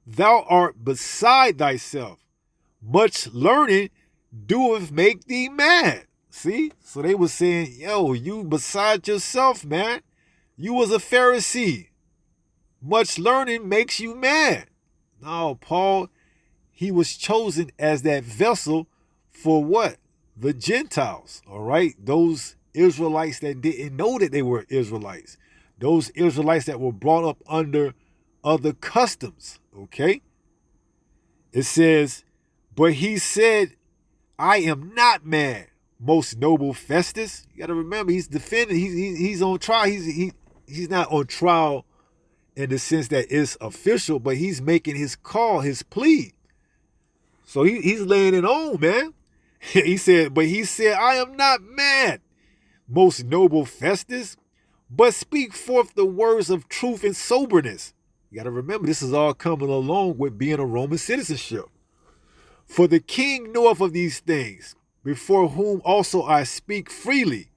thou art beside thyself. Much learning doeth make thee mad. See? So they were saying, yo, you beside yourself, man. You was a Pharisee. Much learning makes you mad. No, Paul, he was chosen as that vessel for what? The Gentiles, all right? Those Israelites that didn't know that they were Israelites. Those Israelites that were brought up under other customs, okay? It says, but he said, I am not mad, most noble Festus. You got to remember, he's defending, he's on trial. He's not on trial in the sense that it's official, but he's making his call, his plea. So he's laying it on, man. He said, I am not mad, most noble Festus, but speak forth the words of truth and soberness. You got to remember, this is all coming along with being a Roman citizenship. For the king knoweth of these things, before whom also I speak freely.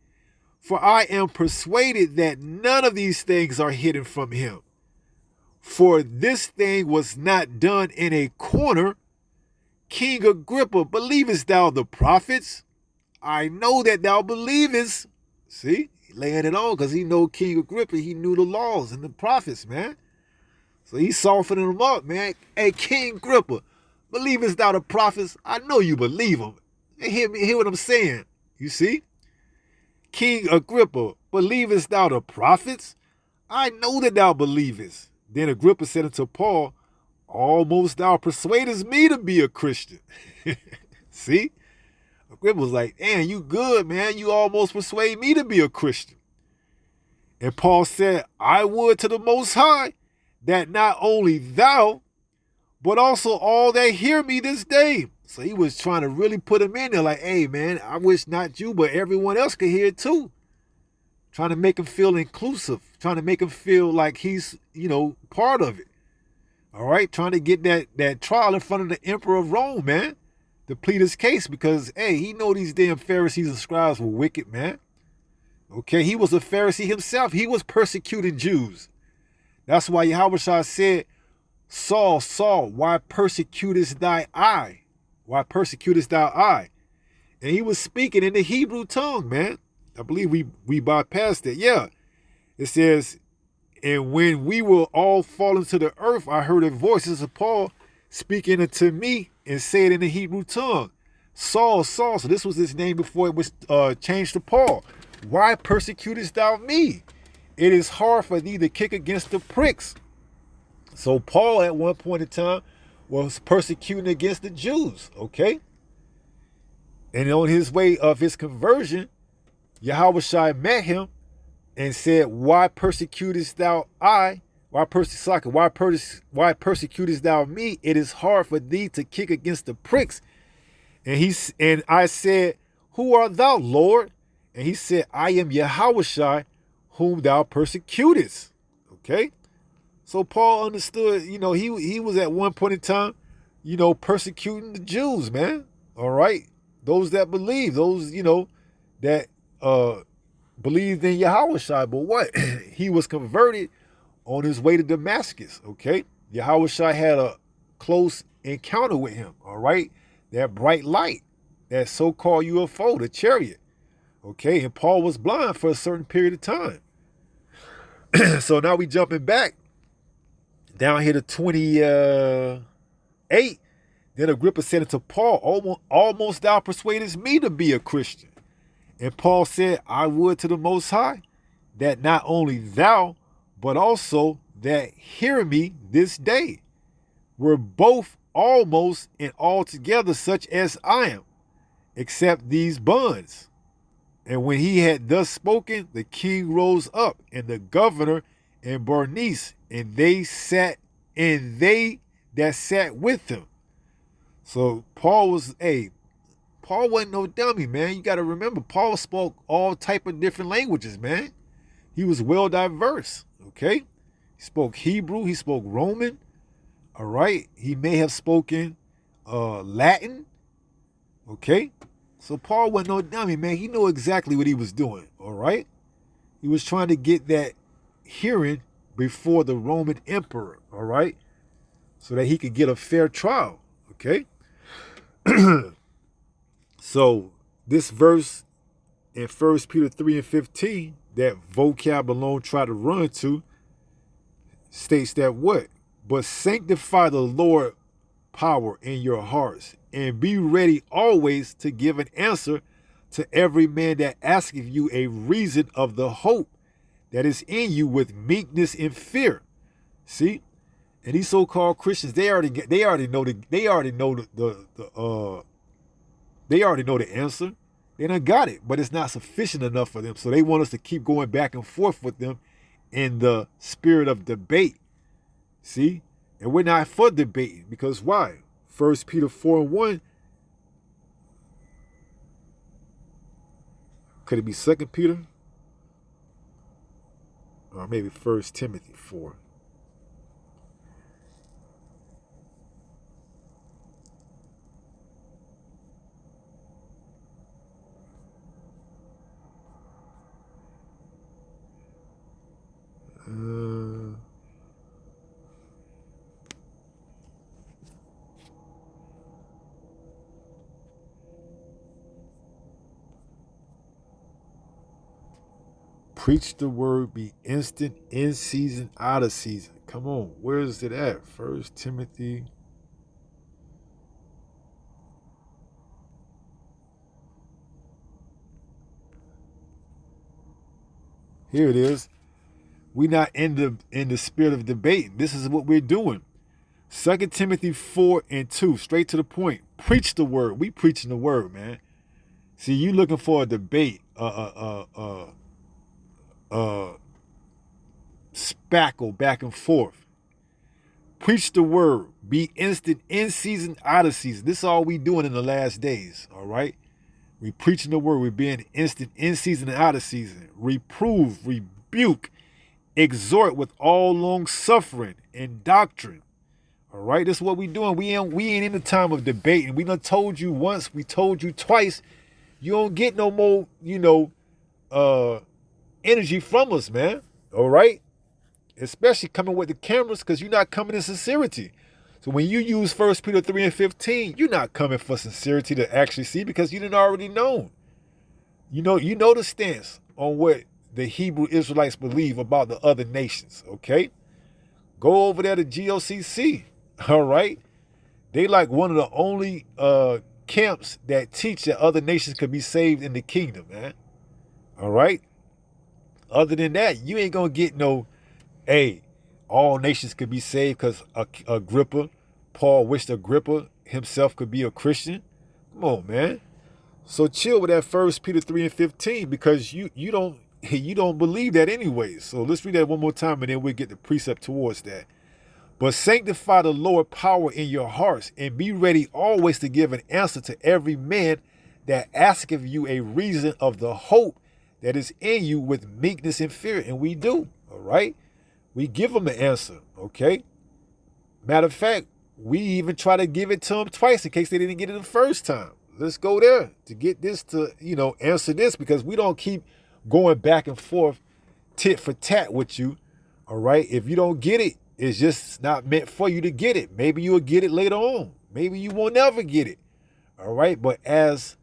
For I am persuaded that none of these things are hidden from him. For this thing was not done in a corner. King Agrippa, believest thou the prophets? I know that thou believest. See, laying it on because he know King Agrippa. He knew the laws and the prophets, man. So he's softening them up, man. Hey, King Agrippa, believest thou the prophets? I know you believe them. Hey, hear what I'm saying. You see? King Agrippa, believest thou the prophets? I know that thou believest. Then Agrippa said unto Paul, almost thou persuadest me to be a Christian. See? Agrippa was like, damn, you good, man. You almost persuade me to be a Christian. And Paul said, I would to the Most High that not only thou, but also all that hear me this day. So he was trying to really put him in there like, hey, man, I wish not you, but everyone else could hear it too. Trying to make him feel inclusive. Trying to make him feel like he's, part of it. All right? Trying to get that trial in front of the emperor of Rome, man. To plead his case because, hey, he know these damn Pharisees and scribes were wicked, man. Okay? He was a Pharisee himself. He was persecuting Jews. That's why Yahweh Shai said, Saul, Saul, why persecutest thy I? Why persecutest thou I? And he was speaking in the Hebrew tongue, man. I believe we bypassed it. Yeah. It says, and when we were all fallen to the earth, I heard a voice, this is Paul, speaking unto me and said in the Hebrew tongue, Saul, Saul. So this was his name before it was changed to Paul. Why persecutest thou me? It is hard for thee to kick against the pricks. So Paul at one point in time was persecuting against the Jews, okay? And on his way of his conversion, Yahushua met him and said, why persecutest thou I? Why persecutest thou me? It is hard for thee to kick against the pricks. And I said, who art thou, Lord? And he said, I am Yahushua, whom thou persecutest. Okay? So Paul understood, he was at one point in time, persecuting the Jews, man. All right? Those that believe, those, that believed in Yahushua. But what? He was converted on his way to Damascus, okay? Yahushua had a close encounter with him, all right? That bright light, that so-called UFO, the chariot, okay? And Paul was blind for a certain period of time. So now we jumping back down here to 28. Then Agrippa said unto Paul, almost thou persuadest me to be a Christian. And Paul said, I would to the Most High, that not only thou, but also that hear me this day were both almost and altogether such as I am, except these bonds. And when he had thus spoken, the king rose up, and the governor and Bernice, and they that sat with him. So Paul wasn't no dummy, man. You got to remember, Paul spoke all type of different languages, man. He was well diverse, okay? He spoke Hebrew, he spoke Roman, all right? He may have spoken Latin, okay? So Paul wasn't no dummy, man. He knew exactly what he was doing, all right? He was trying to get that hearing before the Roman emperor, all right? So that he could get a fair trial, okay? So this verse in 1 Peter 3 and 15 that Vocab alone tried to run to states that what? But sanctify the Lord power in your hearts, and be ready always to give an answer to every man that asketh you a reason of the hope that is in you with meekness and fear. See? And these so-called Christians, they already know the answer. They done got it, but it's not sufficient enough for them. So they want us to keep going back and forth with them in the spirit of debate. See? And we're not for debating, because why? 1 Peter 4 and 1. Could it be 2 Peter? Or maybe 1 Timothy 4. Preach the word, be instant, in season, out of season. Come on, where is it at? 1 Timothy. Here it is. We're not in the spirit of debate. This is what we're doing. 2 Timothy 4 and 2, straight to the point. Preach the word. We preaching the word, man. See, you looking for a debate, spackle back and forth. Preach the word. Be instant, in season, out of season. This is all we doing in the last days, all right? We preaching the word. We're being instant, in season, and out of season. Reprove, rebuke, exhort with all long suffering and doctrine. All right, this is what we doing. We ain't in the time of debating. We done told you once, we told you twice. You don't get no more, energy from us, man. All right, especially coming with the cameras, because you're not coming in sincerity. So when you use 1 Peter 3 and 15, you're not coming for sincerity to actually see, because you didn't already know. You know the stance on what the Hebrew Israelites believe about the other nations, okay? Go over there to GOCC, all right? They like one of the only camps that teach that other nations could be saved in the kingdom, man. All right? Other than that, you ain't going to get no, hey, all nations could be saved because Agrippa, Paul wished Agrippa himself could be a Christian. Come on, man. So chill with that 1 Peter 3:15 because you don't believe that anyway. So let's read that one more time and then we'll get the precept towards that. But sanctify the Lord power in your hearts and be ready always to give an answer to every man that asketh you a reason of the hope that is in you with meekness and fear. And we do, all right? We give them an answer, okay? Matter of fact, we even try to give it to them twice in case they didn't get it the first time. Let's go there to get this to, answer this because we don't keep going back and forth tit for tat with you, all right? If you don't get it, it's just not meant for you to get it. Maybe you'll get it later on. Maybe you won't never get it, all right? But as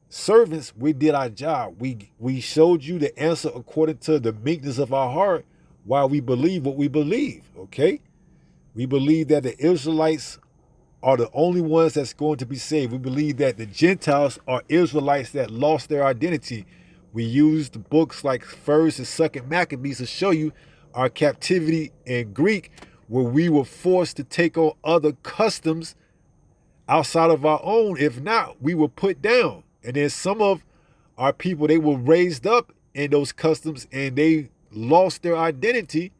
servants, we did our job. We showed you the answer according to the meekness of our heart while we believe what we believe, okay? We believe that the Israelites are the only ones that's going to be saved. We believe that the Gentiles are Israelites that lost their identity. We used books like 1st and 2nd Maccabees to show you our captivity in Greek, where we were forced to take on other customs outside of our own. If not, we were put down. And then some of our people, they were raised up in those customs and they lost their identity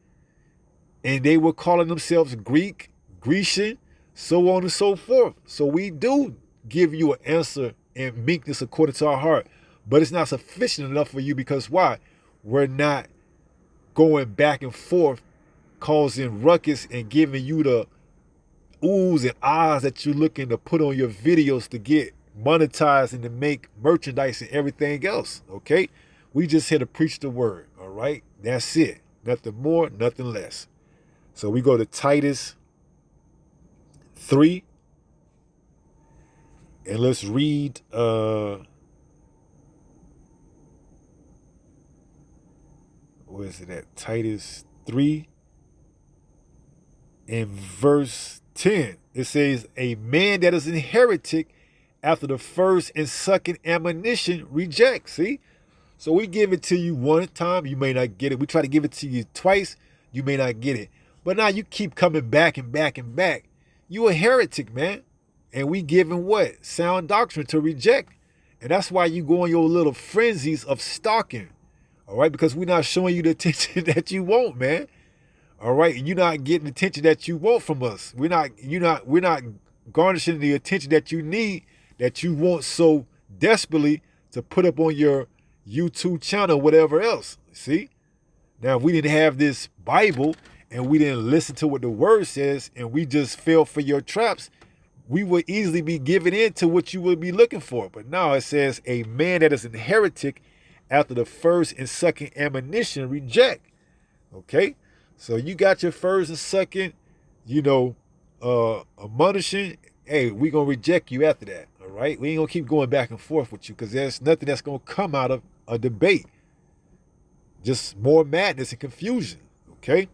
and they were calling themselves Greek, Grecian, so on and so forth. So we do give you an answer in meekness according to our heart, but it's not sufficient enough for you because why? We're not going back and forth, causing ruckus and giving you the oohs and ahs that you're looking to put on your videos to get monetized and to make merchandise and everything else, okay? We just here to preach the word, all right? That's it. Nothing more, nothing less. So we go to Titus 3, and let's read where is it at? Titus 3 and verse 10. It says, a man that is an heretic after the first and second admonition reject. See? So we give it to you one time, you may not get it. We try to give it to you twice, you may not get it. But now you keep coming back and back and back. You a heretic, man. And we giving what? Sound doctrine to reject. And that's why you go on your little frenzies of stalking. All right? Because we're not showing you the attention that you want, man. All right? And you're not getting the attention that you want from us. We're not garnishing the attention that you need, that you want so desperately to put up on your YouTube channel, whatever else. See? Now, if we didn't have this Bible and we didn't listen to what the word says and we just fell for your traps, we would easily be giving in to what you would be looking for. But now it says a man that is a heretic after the first and second admonition reject. Okay? So you got your first and second, admonition. Hey, we going to reject you after that. All right? We ain't going to keep going back and forth with you because there's nothing that's going to come out of a debate. Just more madness and confusion. Okay?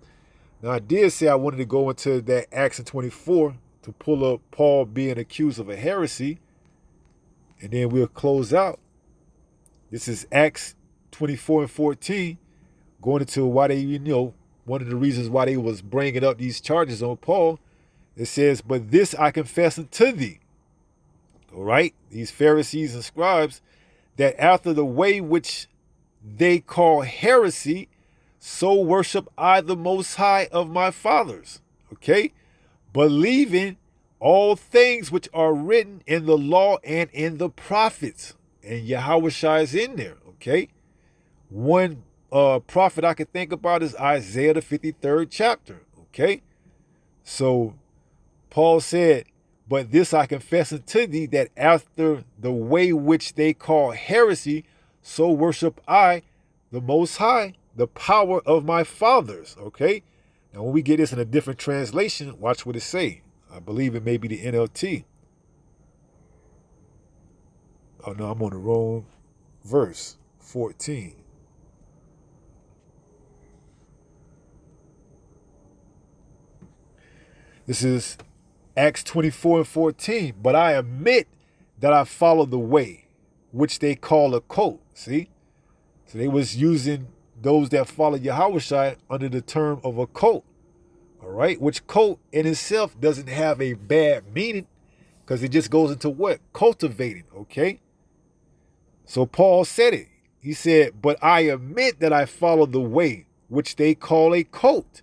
Now, I did say I wanted to go into that Acts 24 to pull up Paul being accused of a heresy. And then we'll close out. This is Acts 24 and 14, going into why they, one of the reasons why they was bringing up these charges on Paul. It says, but this I confess unto thee, all right, these Pharisees and scribes, that after the way which they call heresy, so worship I the Most High of my fathers, okay, believing all things which are written in the law and in the prophets. And Yahushua is in there, okay? One prophet I could think about is Isaiah the 53rd chapter, okay? So Paul said, but this I confess unto thee, that after the way which they call heresy, so worship I the Most High, the power of my fathers, okay? Now when we get this in a different translation, watch what it say. I believe it may be the NLT. Oh no, I'm on the wrong verse, 14. This is Acts 24:14. But I admit that I follow the way, which they call a cult. See? So they was using those that follow Yahushua under the term of a cult. All right? Which cult in itself doesn't have a bad meaning, because it just goes into what? Cultivating, okay? So Paul said it. He said, but I admit that I follow the way, which they call a cult.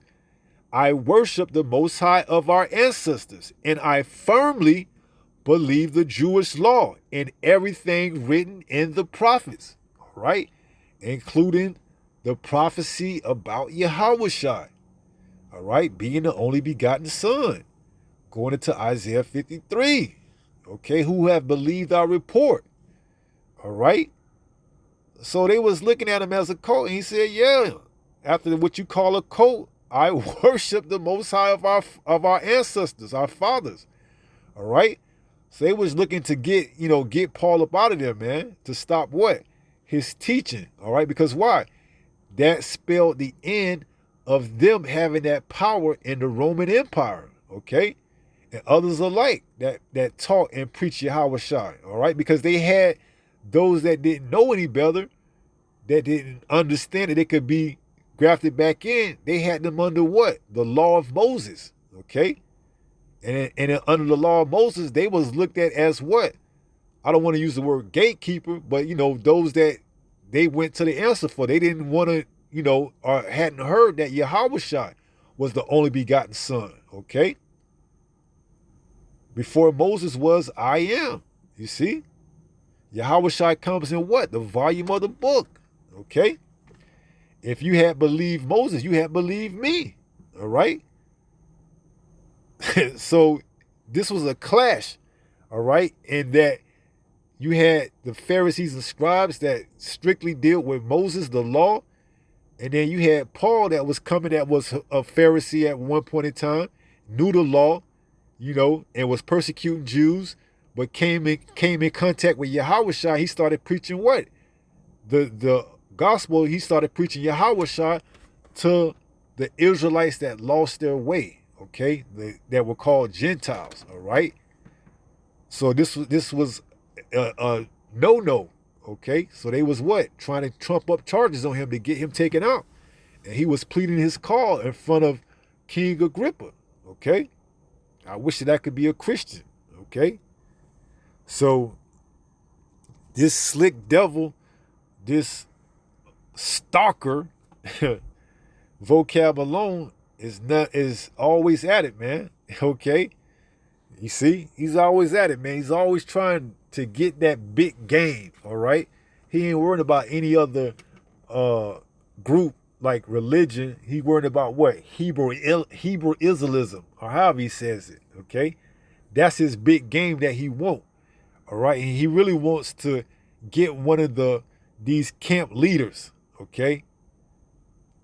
I worship the Most High of our ancestors, and I firmly believe the Jewish law and everything written in the prophets, all right? Including the prophecy about Yahushua, all right? Being the only begotten son. Going into Isaiah 53, okay? Who have believed our report, all right? So they was looking at him as a cult, and he said, yeah, after what you call a cult, I worship the Most High of our ancestors, our fathers. All right. So they was looking to get Paul up out of there, man, to stop what? His teaching. All right. Because why? That spelled the end of them having that power in the Roman Empire. Okay. And others alike that taught and preached Yahushua. All right. Because they had those that didn't know any better, that didn't understand that they could be grafted back in. They had them under what? The law of Moses, okay? And under the law of Moses, they was looked at as what? I don't want to use the word gatekeeper, but, those that they went to the answer for. They didn't want to, or hadn't heard that Yahushua was the only begotten son, okay? Before Moses was, I am, you see? Yahushua comes in what? The volume of the book, okay? If you had believed Moses, you had believed me. All right. So this was a clash. All right. In that you had the Pharisees and scribes that strictly dealt with Moses, the law. And then you had Paul that was coming, that was a Pharisee at one point in time, knew the law, and was persecuting Jews, but came in contact with Yahushua. He started preaching what? The gospel. He started preaching Yahushua to the Israelites that lost their way, okay? That were called Gentiles, all right? So this was a no-no, okay? So they was what? Trying to trump up charges on him to get him taken out. And he was pleading his cause in front of King Agrippa, okay? I wish that I could be a Christian, okay? So this slick devil, this stalker, Vocab alone is always at it, man. Okay, you see, he's always at it, man. He's always trying to get that big game. All right, he ain't worried about any other group like religion. He worried about what? Hebrew Israelism, or however he says it. Okay, that's his big game that he wants. All right, and he really wants to get one of these camp leaders. Okay,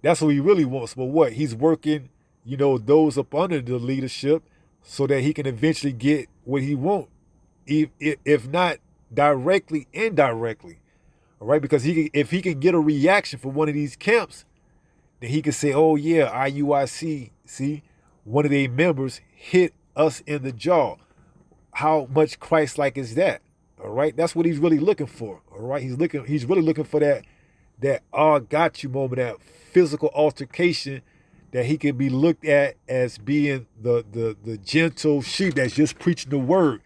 that's what he really wants. But what? He's working, those up under the leadership so that he can eventually get what he wants, if not directly, indirectly. All right, because if he can get a reaction from one of these camps, then he can say, oh yeah, IUIC, see, one of their members hit us in the jaw. How much Christ-like is that? All right, that's what he's really looking for. All right, he's really looking for that "oh, got you" moment, that physical altercation, that he can be looked at as being the gentle sheep that's just preaching the word,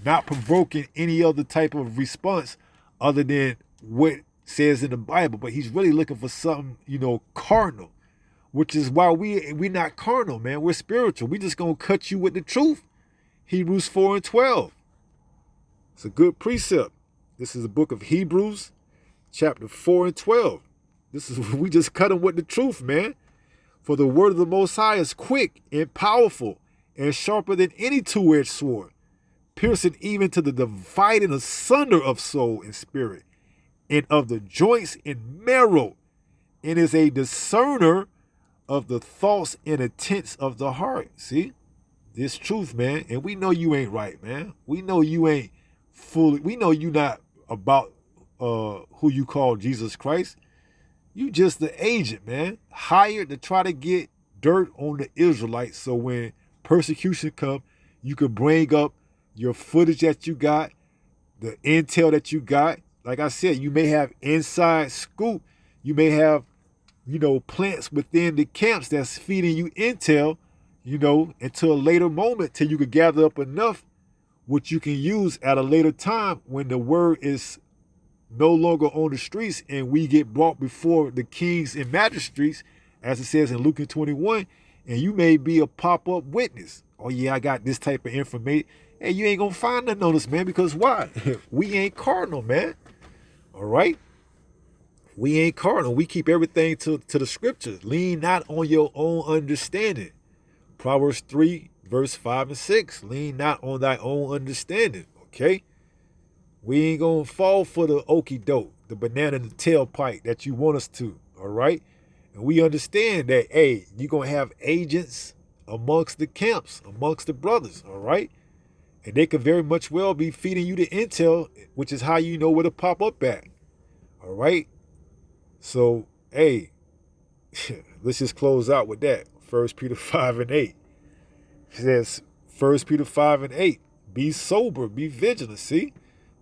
not provoking any other type of response other than what says in the Bible. But he's really looking for something, carnal, which is why we not carnal, man. We're spiritual. We just gonna cut you with the truth. Hebrews 4:12. It's a good precept. This is the book of Hebrews, chapter 4:12. We just cut him with the truth, man. For the word of the Most High is quick and powerful and sharper than any two-edged sword, piercing even to the dividing asunder of soul and spirit, and of the joints and marrow, and is a discerner of the thoughts and intents of the heart. See? This truth, man. And we know you ain't right, man. We know you ain't fully, we know you not about who you call Jesus Christ. You just the agent, man, hired to try to get dirt on the Israelites, so when persecution come, You could bring up your footage that you got, the intel that you got. Like I said, you may have inside scoop. You may have, plants within the camps that's feeding you intel, until a later moment till you could gather up enough which you can use at a later time when the word is no longer on the streets and we get brought before the kings and magistrates, as it says in Luke 21, and you may be a pop-up witness. Oh yeah, I got this type of information. Hey, you ain't gonna find nothing on us, man, because why? We ain't cardinal, man. All right? We ain't cardinal. We keep everything to the scriptures. Lean not on your own understanding. Proverbs 3, verse 5 and 6. Lean not on thy own understanding. Okay? We ain't gonna fall for the okie doke, the banana in the tailpipe that you want us to. All right? And we understand that, hey, you're gonna have agents amongst the camps, amongst the brothers. All right? And they could very much well be feeding you the intel, which is how you know where to pop up at. All right? So, hey, let's just close out with that. 1 Peter 5 and 8. It says, 1 Peter 5 and 8, be sober, be vigilant. See,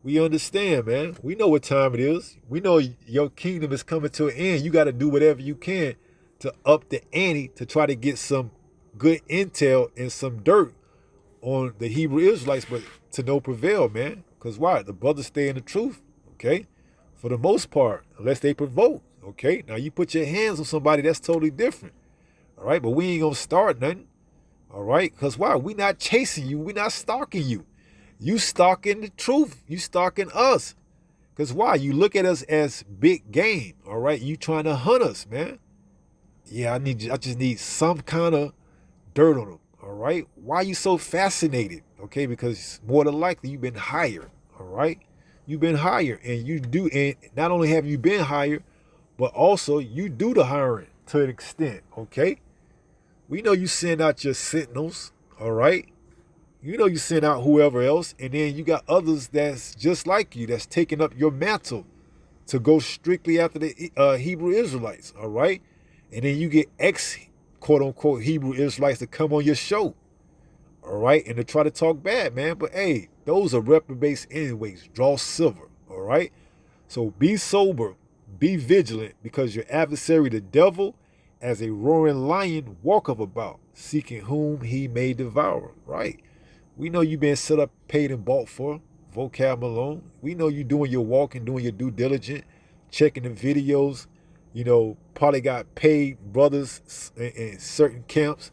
we understand, man. We know what time it is. We know your kingdom is coming to an end. You got to do whatever you can to up the ante to try to get some good intel and some dirt on the Hebrew Israelites, but to no prevail, man. Because why? The brothers stay in the truth, okay? For the most part, unless they provoke, okay? Now, you put your hands on somebody, that's totally different, all right? But we ain't going to start nothing, all right? Because why? We not chasing you. We not stalking you. You stalking the truth. You stalking us. Because why? You look at us as big game, all right? You trying to hunt us, man. Yeah, I just need some kind of dirt on them, all right? Why are you so fascinated? Okay, because more than likely you've been hired, all right? You've been hired, and not only have you been hired, but also you do the hiring to an extent, okay? We know you send out your sentinels, all right? You know you send out whoever else, and then you got others that's just like you, that's taking up your mantle to go strictly after the Hebrew Israelites, all right? And then you get quote-unquote Hebrew Israelites to come on your show, all right, and to try to talk bad, man. But hey, those are reprobates anyways. Draw silver, all right? So be sober, be vigilant, because your adversary, the devil, as a roaring lion, walketh about, seeking whom he may devour, right? We know you've been set up, paid, and bought for, Vocab Malone. We know you doing your walk and doing your due diligence, checking the videos, probably got paid brothers in certain camps,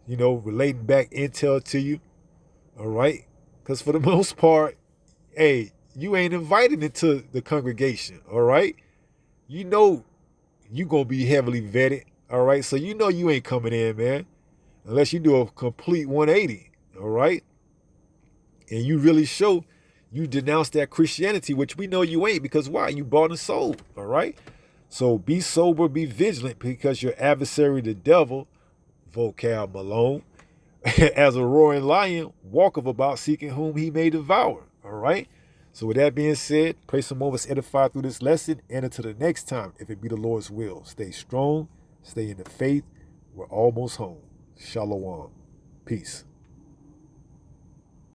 relating back intel to you, all right? Because for the most part, hey, you ain't invited into the congregation, all right? You know you going to be heavily vetted, all right? So you ain't coming in, man, unless you do a complete 180, all right? And you really show you denounce that Christianity, which we know you ain't, because why? You bought and sold, all right? So be sober, be vigilant, because your adversary, the devil, Vocab Malone, as a roaring lion, walketh about, seeking whom he may devour. All right? So with that being said, pray some moments edified through this lesson, and until the next time, if it be the Lord's will, stay strong, stay in the faith. We're almost home. Shalom. Peace.